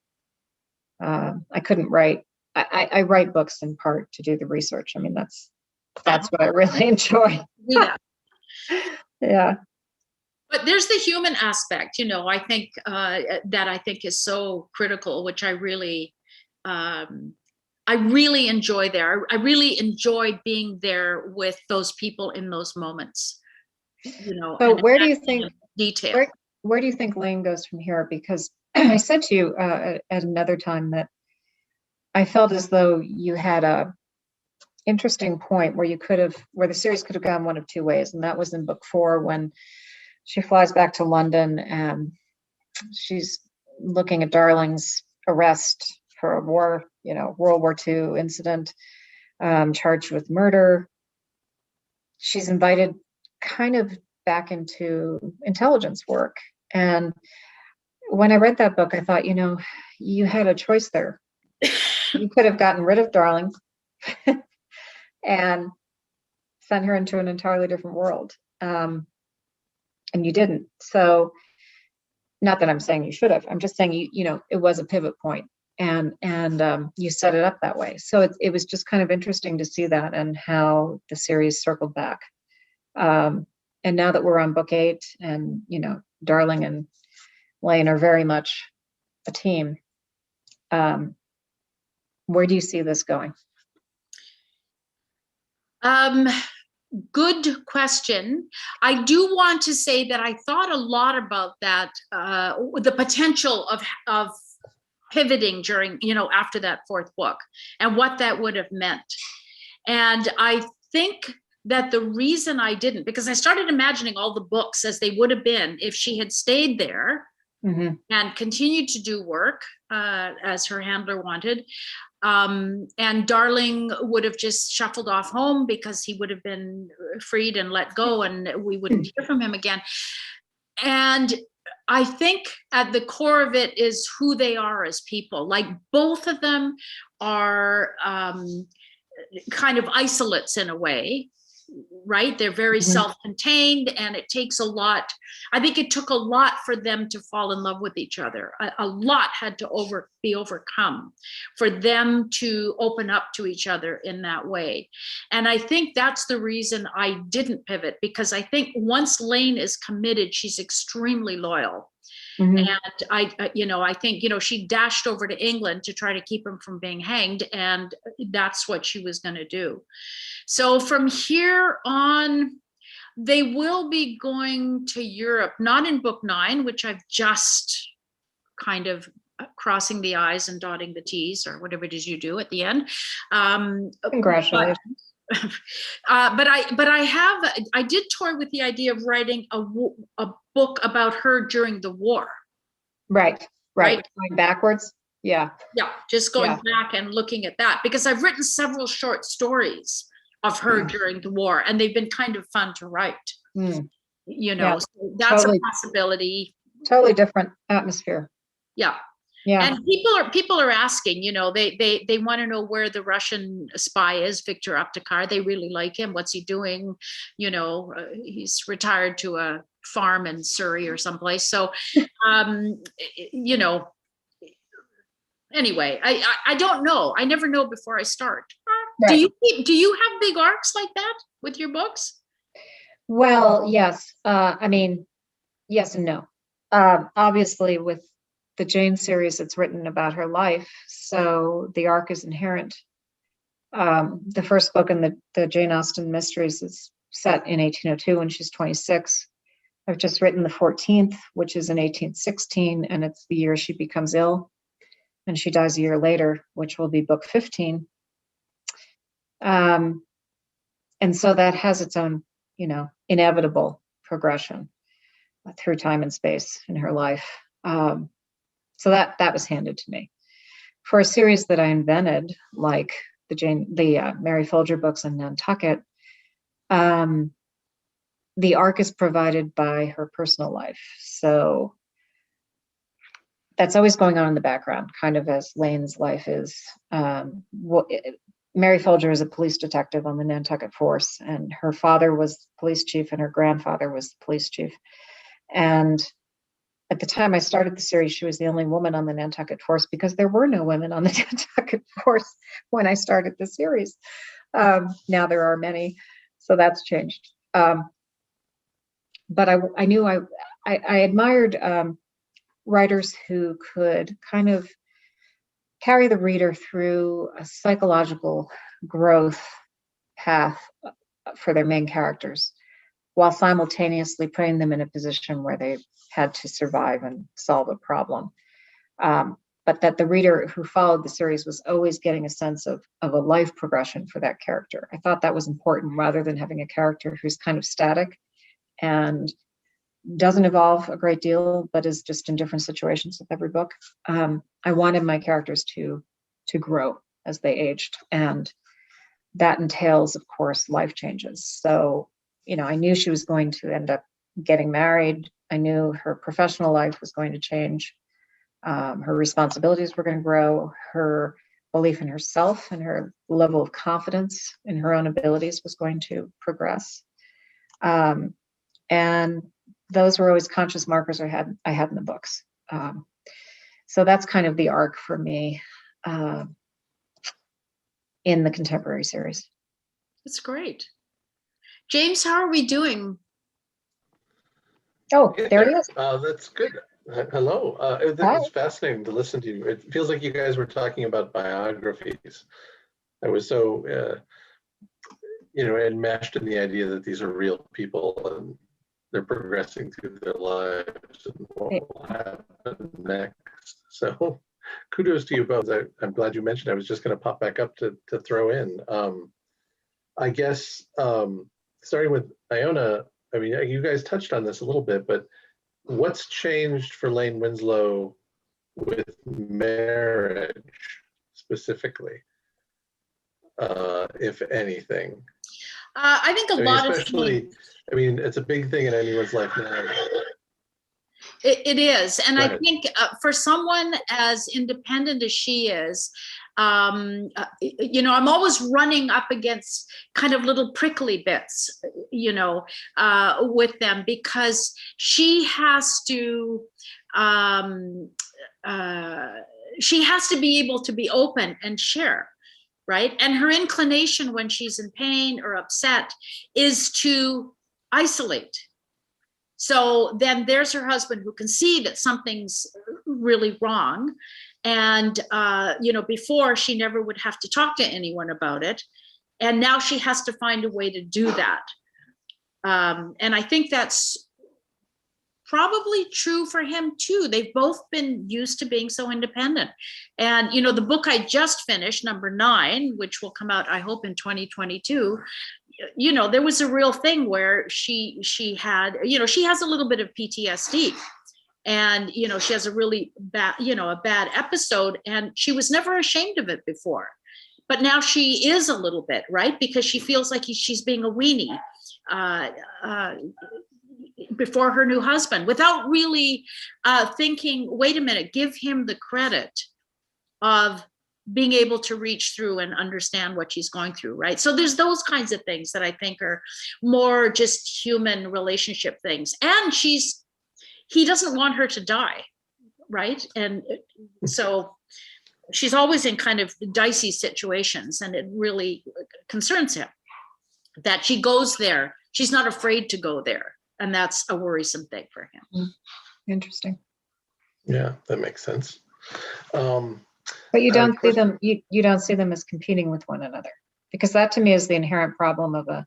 Speaker 3: I couldn't write. I write books in part to do the research. I mean, that's what I really enjoy. Yeah.
Speaker 2: But there's the human aspect, you know, I think that I think is so critical, which I really I really enjoy there. I really enjoy being there with those people in those moments, you know.
Speaker 3: So
Speaker 2: and
Speaker 3: where do you think
Speaker 2: detail?
Speaker 3: where do you think Lane goes from here? Because I said to you at another time that I felt as though you had a interesting point where where the series could have gone one of two ways, and that was in book 4 when she flies back to London and she's looking at Darling's arrest for a war, World War II incident, charged with murder. She's invited kind of back into intelligence work. And when I read that book, I thought, you had a choice there. You could have gotten rid of Darling and sent her into an entirely different world. And you didn't. So not that I'm saying you should have, I'm just saying, it was a pivot point, and you set it up that way. So it was just kind of interesting to see that and how the series circled back. And now that we're on book 8 and, Darling and Lane are very much a team. Where do you see this going?
Speaker 2: Good question. I do want to say that I thought a lot about that, the potential of pivoting during, after that 4th book and what that would have meant. And I think that the reason I didn't, because I started imagining all the books as they would have been if she had stayed there and continued to do work as her handler wanted. And Darling would have just shuffled off home because he would have been freed and let go, and we wouldn't hear from him again. And I think at the core of it is who they are as people. Like, both of them are kind of isolates in a way, right? They're very self-contained, and it takes a lot. I think it took a lot for them to fall in love with each other. A lot had to be overcome for them to open up to each other in that way. And I think that's the reason I didn't pivot, because I think once Lane is committed, she's extremely loyal. And I think, she dashed over to England to try to keep him from being hanged, and that's what she was going to do. So from here on, they will be going to Europe, not in book 9, which I've just kind of crossing the I's and dotting the T's, or whatever it is you do at the end.
Speaker 3: Congratulations.
Speaker 2: But I did toy with the idea of writing a book about her during the war.
Speaker 3: Right. Going backwards. Yeah,
Speaker 2: just going back and looking at that, because I've written several short stories of her during the war, and they've been kind of fun to write. So that's a possibility.
Speaker 3: Totally different atmosphere.
Speaker 2: Yeah. And people are asking, they want to know where the Russian spy is, Viktor Aptekar. They really like him. What's he doing? He's retired to a farm in Surrey or someplace. So, anyway, I don't know. I never know before I start. Right. Do you have big arcs like that with your books?
Speaker 3: Well, yes. Yes and no. Obviously, with the Jane series, it's written about her life, so the arc is inherent. The first book in the Jane Austen mysteries is set in 1802 when she's 26. I've just written the 14th, which is in 1816, and it's the year she becomes ill, and she dies a year later, which will be book 15. And so that has its own, inevitable progression through time and space in her life. So that was handed to me. For a series that I invented, like the Mary Folger books and Nantucket, the arc is provided by her personal life. So that's always going on in the background, kind of as Lane's life is. Mary Folger is a police detective on the Nantucket force, and her father was police chief and her grandfather was police chief. And at the time I started the series, she was the only woman on the Nantucket force, because there were no women on the Nantucket force when I started the series. Now there are many, so that's changed. But I knew I admired writers who could kind of carry the reader through a psychological growth path for their main characters, while simultaneously putting them in a position where they had to survive and solve a problem. But that the reader who followed the series was always getting a sense of a life progression for that character. I thought that was important, rather than having a character who's kind of static and doesn't evolve a great deal, but is just in different situations with every book. I wanted my characters to grow as they aged, and that entails, of course, life changes. So, I knew she was going to end up getting married. I knew her professional life was going to change. Her responsibilities were going to grow. Her belief in herself and her level of confidence in her own abilities was going to progress. And those were always conscious markers I had in the books. So that's kind of the arc for me in the contemporary series.
Speaker 2: That's great. James, how are we doing?
Speaker 3: Oh, there he is.
Speaker 1: That's good. Hello. It was fascinating to listen to you. It feels like you guys were talking about biographies. I was so, enmeshed in the idea that these are real people and they're progressing through their lives and what will happen next. So kudos to you both. I'm glad you mentioned. I was just going to pop back up to throw in. I guess starting with Iona, I mean, you guys touched on this a little bit, but what's changed for Lane Winslow with marriage specifically, if anything?
Speaker 2: I think a lot
Speaker 1: especially,
Speaker 2: of things.
Speaker 1: I mean, it's a big thing in anyone's life now.
Speaker 2: It is. And
Speaker 1: Go
Speaker 2: I
Speaker 1: ahead.
Speaker 2: think for someone as independent as she is, I'm always running up against kind of little prickly bits, with them, because she has to be able to be open and share. Right. And her inclination when she's in pain or upset is to isolate. So then there's her husband who can see that something's really wrong. And, before she never would have to talk to anyone about it. And now she has to find a way to do that. And I think that's probably true for him too. They've both been used to being so independent. And, the book I just finished, number 9, which will come out, I hope, in 2022, there was a real thing where she had, she has a little bit of PTSD, and, she has a really bad, a bad episode, and she was never ashamed of it before. But now she is a little bit, right? Because she feels like she's being a weenie before her new husband, without really thinking, wait a minute, give him the credit of being able to reach through and understand what she's going through, right? So there's those kinds of things that I think are more just human relationship things. And he doesn't want her to die, right? And so she's always in kind of dicey situations, and it really concerns him that she goes there. She's not afraid to go there. And that's a worrisome thing for him.
Speaker 3: Interesting.
Speaker 1: Yeah, that makes sense.
Speaker 3: But you don't see them. You don't see them as competing with one another, because that to me is the inherent problem of a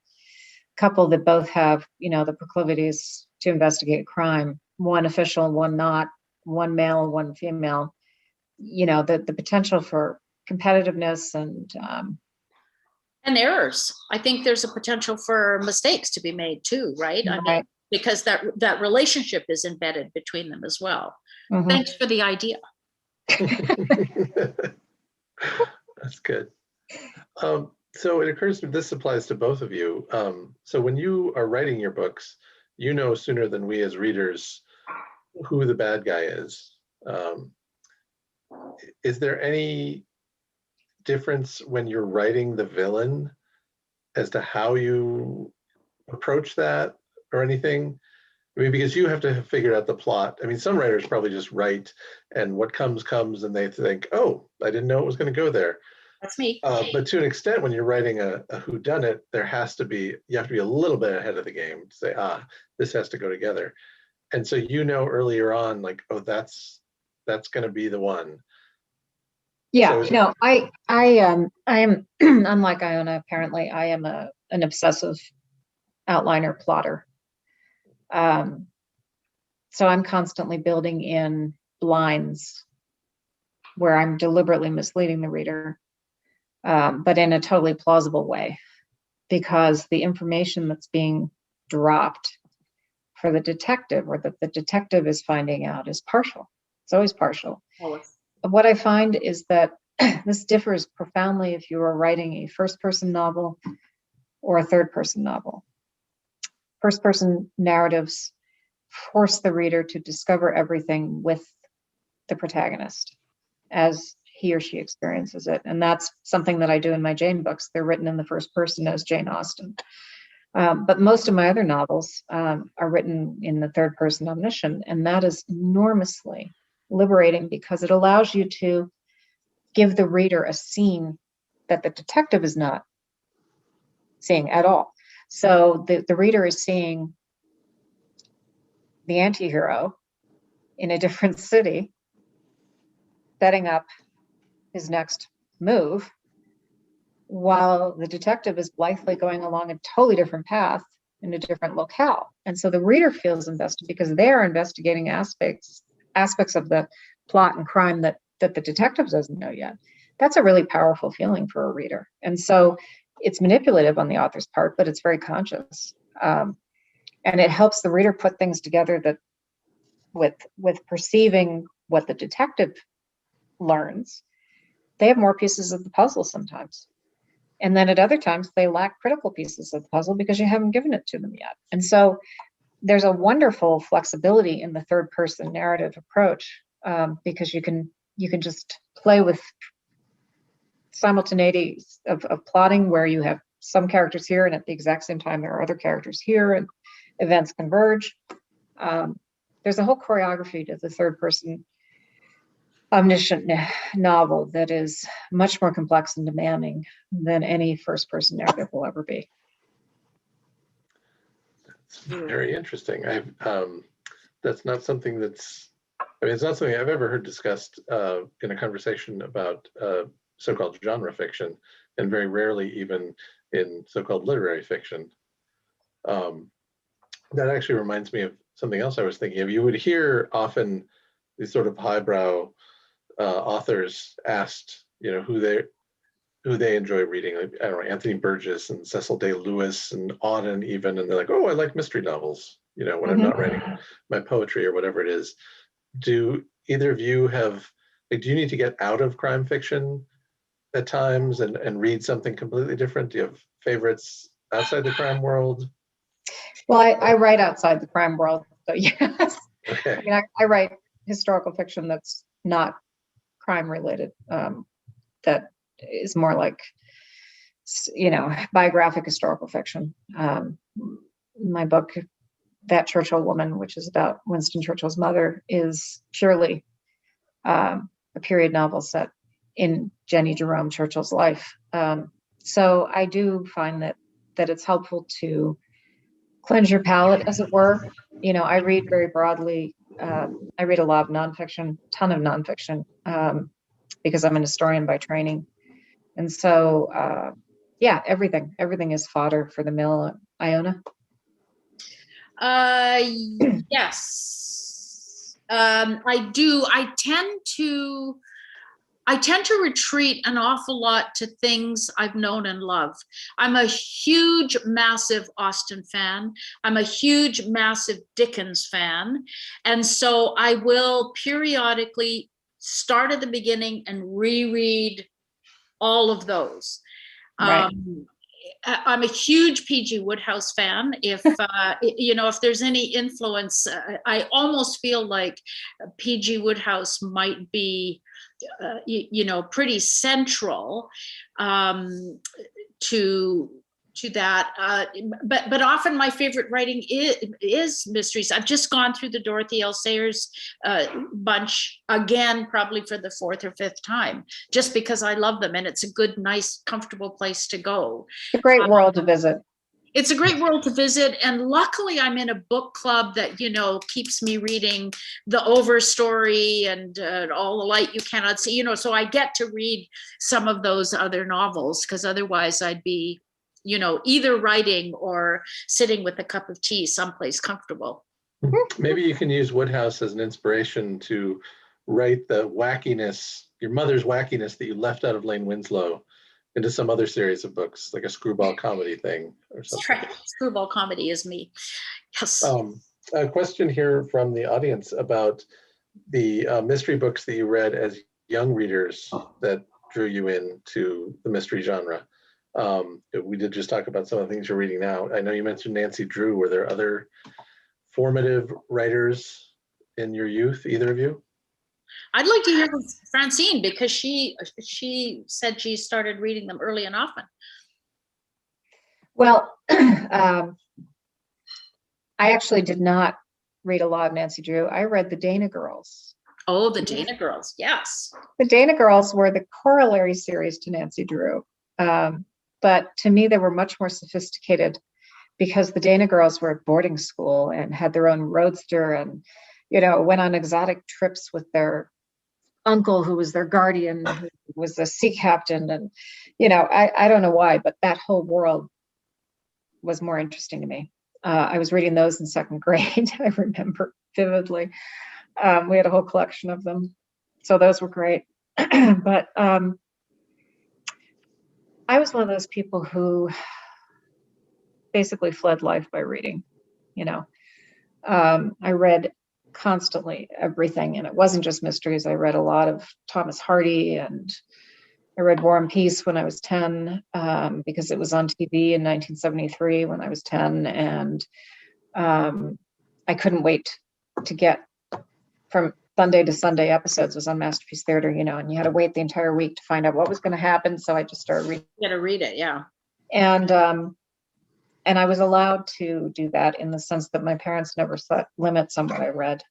Speaker 3: couple that both have, the proclivities to investigate crime. One official, one not. One male, one female. The potential for competitiveness and
Speaker 2: errors. I think there's a potential for mistakes to be made too, right?
Speaker 3: Right.
Speaker 2: I mean, because that relationship is embedded between them as well.
Speaker 3: Mm-hmm.
Speaker 2: Thanks for the idea.
Speaker 1: That's good. So it occurs to me, this applies to both of you. So when you are writing your books, sooner than we as readers who the bad guy is. Is there any difference when you're writing the villain as to how you approach that or anything? I mean, because you have to have figured out the plot. I mean, some writers probably just write and what comes, and they think, oh, I didn't know it was going to go there.
Speaker 2: That's me.
Speaker 1: But to an extent, when you're writing a whodunit, you have to be a little bit ahead of the game to say, this has to go together. And so earlier on, like, oh, that's going to be the one.
Speaker 3: Yeah,
Speaker 1: So
Speaker 3: no, I am unlike Iona, apparently. I am an obsessive outliner plotter. So I'm constantly building in lines where I'm deliberately misleading the reader, but in a totally plausible way, because the information that's being dropped for the detective, or that the detective is finding out, is partial. It's always partial. What I find is that this differs profoundly if you are writing a first-person novel or a third-person novel. First-person narratives force the reader to discover everything with the protagonist as he or she experiences it. And that's something that I do in my Jane books. They're written in the first person as Jane Austen. But most of my other novels are written in the third person omniscient, and that is enormously liberating because it allows you to give the reader a scene that the detective is not seeing at all. So the reader is seeing the anti-hero in a different city, setting up his next move, while the detective is blithely going along a totally different path in a different locale. And so the reader feels invested because they're investigating aspects of the plot and crime that the detective doesn't know yet. That's a really powerful feeling for a reader. And so it's manipulative on the author's part, but it's very conscious. And it helps the reader put things together that with perceiving what the detective learns, they have more pieces of the puzzle sometimes. And then at other times, they lack critical pieces of the puzzle because you haven't given it to them yet. And so there's a wonderful flexibility in the third person narrative approach, because you can just play with simultaneity of plotting, where you have some characters here and at the exact same time there are other characters here and events converge. There's a whole choreography to the third person omniscient novel that is much more complex and demanding than any first person narrative will ever be.
Speaker 1: That's very interesting. That's not something it's not something I've ever heard discussed in a conversation about so-called genre fiction, and very rarely even in so-called literary fiction. That actually reminds me of something else I was thinking of. You would hear often these sort of highbrow authors asked, who they enjoy reading. Like, I don't know, Anthony Burgess and Cecil Day Lewis and Auden even, and they're like, oh, I like mystery novels, when I'm not writing my poetry or whatever it is. Do either of you have, do you need to get out of crime fiction at times and read something completely different? Do you have favorites outside the crime world?
Speaker 3: Well, I write outside the crime world, so yes.
Speaker 1: Okay.
Speaker 3: I write historical fiction that's not crime related, that is more like, biographic historical fiction. My book, That Churchill Woman, which is about Winston Churchill's mother, is purely a period novel set in Jenny Jerome Churchill's life. So I do find that it's helpful to cleanse your palate, as it were. I read very broadly. I read a lot of nonfiction, ton of nonfiction, because I'm an historian by training. And so, everything is fodder for the mill. Iona?
Speaker 2: Yes, I do. I tend to retreat an awful lot to things I've known and loved. I'm a huge, massive Austen fan. I'm a huge, massive Dickens fan. And so I will periodically start at the beginning and reread all of those.
Speaker 3: Right.
Speaker 2: I'm a huge P.G. Wodehouse fan. If there's any influence, I almost feel like P.G. Wodehouse might be pretty central to that. But often my favorite writing is mysteries. I've just gone through the Dorothy L. Sayers bunch again, probably for the fourth or fifth time, just because I love them, and it's a good, nice, comfortable place to go.
Speaker 3: It's a great world to visit.
Speaker 2: It's a great world to visit. And luckily I'm in a book club that, keeps me reading The Overstory and All the Light You Cannot See, so I get to read some of those other novels, because otherwise I'd be, either writing or sitting with a cup of tea someplace comfortable.
Speaker 1: Maybe you can use Woodhouse as an inspiration to write the wackiness, your mother's wackiness that you left out of Lane Winslow, into some other series of books, like a screwball comedy thing or something.
Speaker 2: That's right. Screwball comedy is me. Yes.
Speaker 1: A question here from the audience about the mystery books that you read as young readers that drew you into the mystery genre. We did just talk about some of the things you're reading now. I know you mentioned Nancy Drew. Were there other formative writers in your youth, either of you?
Speaker 2: I'd like to hear from Francine, because she said she started reading them early and often.
Speaker 3: Well, I actually did not read a lot of Nancy Drew. I read the Dana Girls.
Speaker 2: Oh, the Dana Girls, yes.
Speaker 3: The Dana Girls were the corollary series to Nancy Drew. But to me, they were much more sophisticated, because the Dana Girls were at boarding school and had their own roadster and, went on exotic trips with their uncle, who was their guardian, who was a sea captain. And, I don't know why, but that whole world was more interesting to me. I was reading those in second grade. I remember vividly. We had a whole collection of them. So those were great. But I was one of those people who basically fled life by reading. I read constantly everything, and it wasn't just mysteries. I read a lot of Thomas Hardy, and I read War and Peace when I was 10, because it was on TV in 1973 when I was 10, and I couldn't wait to get from Sunday to Sunday. Episodes was on Masterpiece Theater, and you had to wait the entire week to find out what was going to happen. So I just started reading.
Speaker 2: You got to read it, yeah.
Speaker 3: And I was allowed to do that in the sense that my parents never set limits on what I read,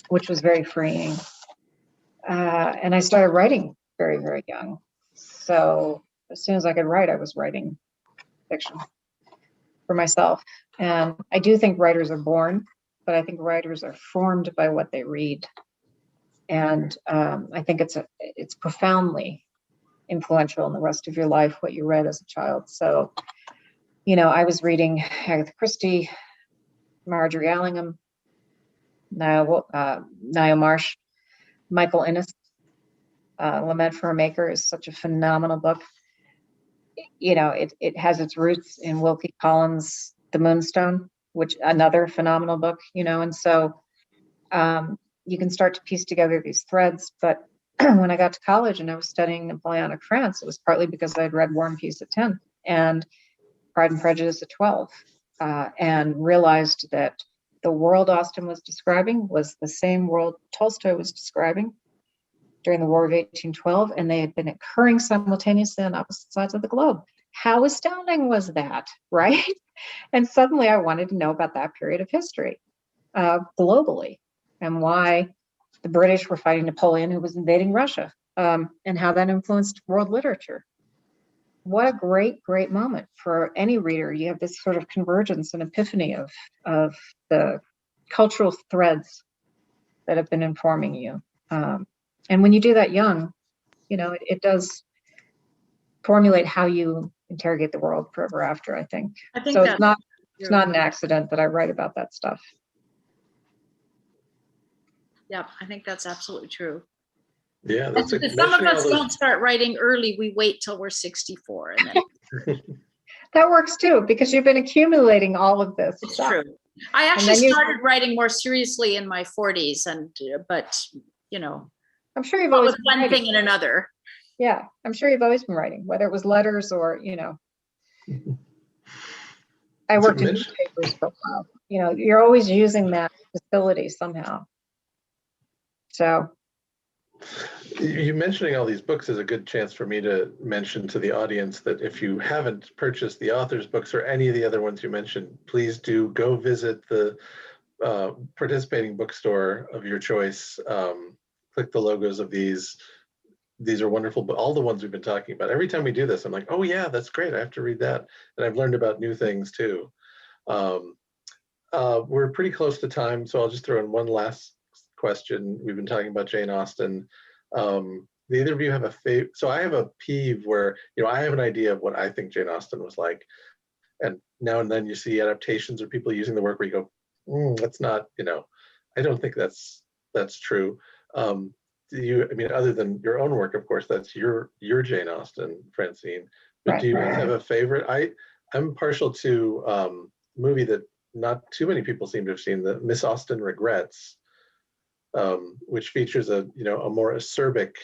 Speaker 3: which was very freeing. And I started writing very, very young. So as soon as I could write, I was writing fiction for myself. And I do think writers are born, but I think writers are formed by what they read. And I think it's profoundly influential in the rest of your life, what you read as a child. So, I was reading Agatha Christie, Marjorie Allingham, Niall Marsh, Michael Innes. Lament for a Maker is such a phenomenal book. It has its roots in Wilkie Collins' The Moonstone, which another phenomenal book, and so you can start to piece together these threads. But when I got to college and I was studying Napoleonic France, it was partly because I'd read War and Peace at 10 and Pride and Prejudice at 12, and realized that the world Austen was describing was the same world Tolstoy was describing during the War of 1812, and they had been occurring simultaneously on opposite sides of the globe. How astounding was that, right? And suddenly I wanted to know about that period of history globally, and why the British were fighting Napoleon, who was invading Russia, and how that influenced world literature. What a great, great moment for any reader. You have this sort of convergence and epiphany of the cultural threads that have been informing you. And when you do that young, it does formulate how you interrogate the world forever after, I think. So it's not an accident that I write about that stuff.
Speaker 2: Yeah, I think that's absolutely true.
Speaker 1: Yeah, that's
Speaker 2: some of us don't start writing early. We wait till we're 64. And then
Speaker 3: that works too, because you've been accumulating all of this.
Speaker 2: It's true. I actually started writing more seriously in my 40s, but
Speaker 3: I'm sure you've always
Speaker 2: been one thing and another.
Speaker 3: Yeah, I'm sure you've always been writing, whether it was letters or I worked in newspapers for a while. You're always using that facility somehow. So.
Speaker 1: You mentioning all these books is a good chance for me to mention to the audience that if you haven't purchased the author's books or any of the other ones you mentioned, please do go visit the participating bookstore of your choice. Click the logos of these. these are wonderful, but all the ones we've been talking about, every time we do this, I'm like, oh yeah, that's great. I have to read that. And I've learned about new things too. We're pretty close to time, so I'll just throw in one last question. We've been talking about Jane Austen. Do either of you have a favorite? So I have a peeve where, I have an idea of what I think Jane Austen was like. And now and then you see adaptations or people using the work where you go, that's not, I don't think that's true. Do you, other than your own work, of course, that's your Jane Austen, Francine, but
Speaker 3: Right.
Speaker 1: do you have a favorite? I'm partial to a movie that not too many people seem to have seen, the Miss Austen Regrets, which features a more acerbic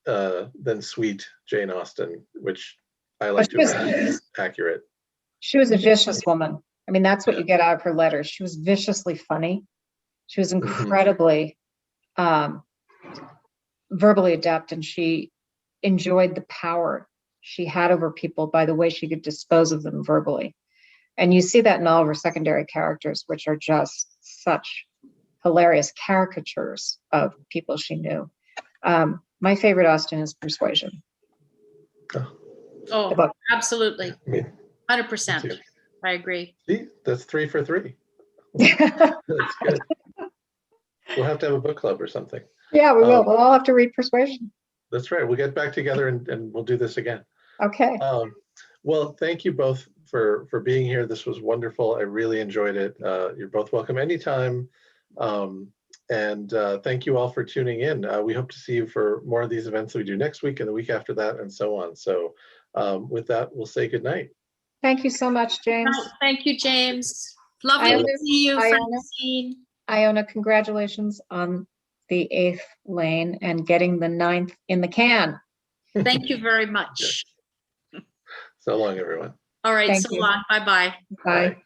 Speaker 1: than sweet Jane Austen, which I like to imagine is accurate.
Speaker 3: She was a vicious woman. That's what
Speaker 1: Yeah.
Speaker 3: you get out of her letters. She was viciously funny. She was incredibly verbally adept, and she enjoyed the power she had over people by the way she could dispose of them verbally. And you see that in all of her secondary characters, which are just such hilarious caricatures of people she knew. My favorite Austen is Persuasion.
Speaker 2: Oh,
Speaker 3: book.
Speaker 2: absolutely. 100%.
Speaker 1: too.
Speaker 2: I agree.
Speaker 1: See, that's 3 for 3. That's good. We'll have to have a book club or something.
Speaker 3: Yeah, we will. We'll all have to read Persuasion.
Speaker 1: That's right. We'll get back together and we'll do this again.
Speaker 3: Okay.
Speaker 1: Well, thank you both for being here. This was wonderful. I really enjoyed it. You're both welcome anytime. And thank you all for tuning in. We hope to see you for more of these events that we do next week and the week after that and so on. So with that, we'll say good night.
Speaker 3: Thank you so much, James.
Speaker 2: Thank you, James. Lovely
Speaker 3: Iona-
Speaker 2: to see you,
Speaker 3: Iona.
Speaker 2: Francine.
Speaker 3: Iona, congratulations on the 8th lane and getting the 9th in the can.
Speaker 2: Thank you very much.
Speaker 1: So long, everyone.
Speaker 2: All right,
Speaker 3: Thank
Speaker 2: so
Speaker 3: you.
Speaker 2: long. Bye-bye.
Speaker 3: Bye.